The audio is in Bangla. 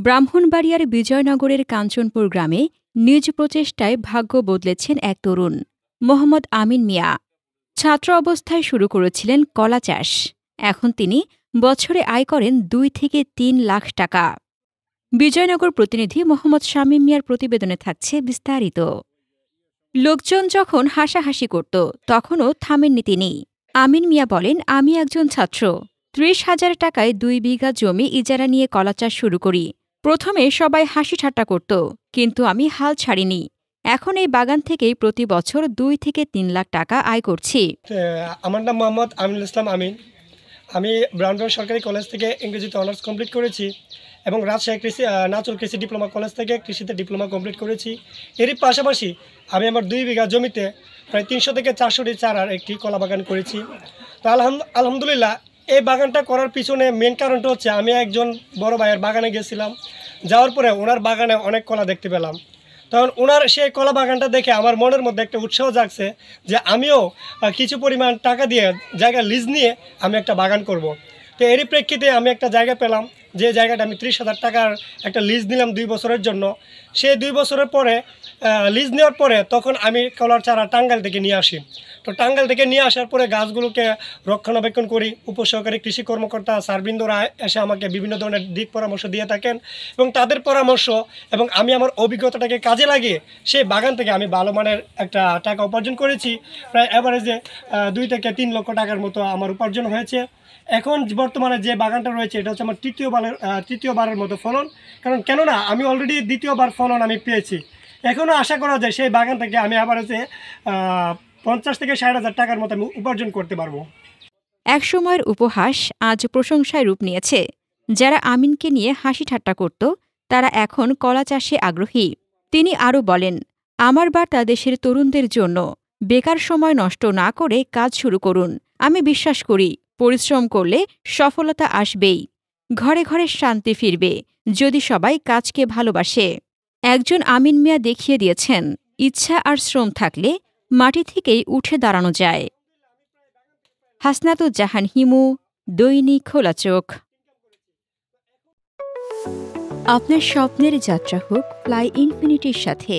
ব্রাহ্মণবাড়িয়ার বিজয়নগরের কাঞ্চনপুর গ্রামে নিজ প্রচেষ্টায় ভাগ্য বদলেছেন এক তরুণ মোহাম্মদ আমিন মিয়া। ছাত্র অবস্থায় শুরু করেছিলেন কলা চাষ। এখন তিনি বছরে আয় করেন ২ থেকে ৩ লাখ টাকা। বিজয়নগর প্রতিনিধি মোহাম্মদ শামীম মিয়ার প্রতিবেদনে থাকছে বিস্তারিত। লোকজন যখন হাসাহাসি করত তখনও থামেননি তিনি। আমিন মিয়া বলেন, আমি একজন ছাত্র, ৩০,০০০ টাকায় ২ বিঘা জমি ইজারা নিয়ে কলা চাষ শুরু করি। প্রথমে সবাই হাসি ঠাট্টা করত, কিন্তু আমি হাল ছাড়িনি। এখন এই বাগান থেকেই প্রতি বছর ২ থেকে ৩ লাখ টাকা আয় করছি। আমার নাম মোহাম্মদ আমিনুল ইসলাম আমিন। আমি ব্রাহ্মণবাড়িয়া সরকারি কলেজ থেকে ইংরেজিতে অনার্স কমপ্লিট করেছি এবং রাজশাহী নাচল কৃষি ডিপ্লোমা কলেজ থেকে কৃষিতে ডিপ্লোমা কমপ্লিট করেছি। এরই পাশাপাশি আমি আমার ২ বিঘা জমিতে প্রায় ৩০০ থেকে ৪০০টি চারার একটি কলা বাগান করেছি। তো আলহামদুলিল্লাহ এই বাগানটা করার পিছনে মেন কারণটা হচ্ছে আমি একজন বড় ভাইয়ের বাগানে গেছিলাম। যাওয়ার পরে ওনার বাগানে অনেক কলা দেখতে পেলাম। তখন ওনার সেই কলা বাগানটা দেখে আমার মনের মধ্যে একটা উৎসাহ জাগছে যে আমিও কিছু পরিমাণ টাকা দিয়ে জায়গা লিজ নিয়ে আমি একটা বাগান করব। তো এরই প্রেক্ষিতে আমি একটা জায়গা পেলাম, যে জায়গাটা আমি ৩০,০০০ টাকার একটা লিজ নিলাম ২ বছরের জন্য। সেই ২ বছরের পরে লিজ নেওয়ার পরে তখন আমি কলার চারা টাঙ্গাইল থেকে নিয়ে আসি। তো টাঙ্গাইল থেকে নিয়ে আসার পরে গাছগুলোকে রক্ষণাবেক্ষণ করি। উপসহকারী কৃষি কর্মকর্তা স্যারবৃন্দরা এসে আমাকে বিভিন্ন ধরনের দিক পরামর্শ দিয়ে থাকেন এবং তাদের পরামর্শ এবং আমি আমার অভিজ্ঞতাটাকে কাজে লাগিয়ে সেই বাগান থেকে আমি ভালো মানের একটা টাকা উপার্জন করেছি। প্রায় অ্যাভারেজে ২ থেকে ৩ লক্ষ টাকার মতো আমার উপার্জন হয়েছে। এখন বর্তমানে যে বাগানটা রয়েছে এটা হচ্ছে আমার তৃতীয়বারের মতো ফলন। কারণ কেননা আমি অলরেডি দ্বিতীয়বার ফলন আমি পেয়েছি। এখনও আশা করা যায় সেই বাগান থেকে আমি অ্যাভারেজে ৫০ থেকে ৬০,০০০ টাকার মতো আমি উপার্জন করতে পারবো। একসময়ের উপহাস আজ প্রশংসায় রূপ নিয়েছে। যারা আমিনকে নিয়ে হাসি ঠাট্টা করত তারা এখন কলা চাষে আগ্রহী। তিনি আরও বলেন, আমার বার্তা দেশের তরুণদের জন্য, বেকার সময় নষ্ট না করে কাজ শুরু করুন। আমি বিশ্বাস করি পরিশ্রম করলে সফলতা আসবেই। ঘরে ঘরে শান্তি ফিরবে যদি সবাই কাজকে ভালোবাসে। একজন আমিন মিয়া দেখিয়ে দিয়েছেন, ইচ্ছা আর শ্রম থাকলে মাটি থেকেই উঠে দাঁড়ানো যায়। হাসনাতুজ্জাহান হিমু, দৈনিক খোলা চোখ। আপনার স্বপ্নের যাত্রা হোক ফ্লাই ইনফিনিটির সাথে।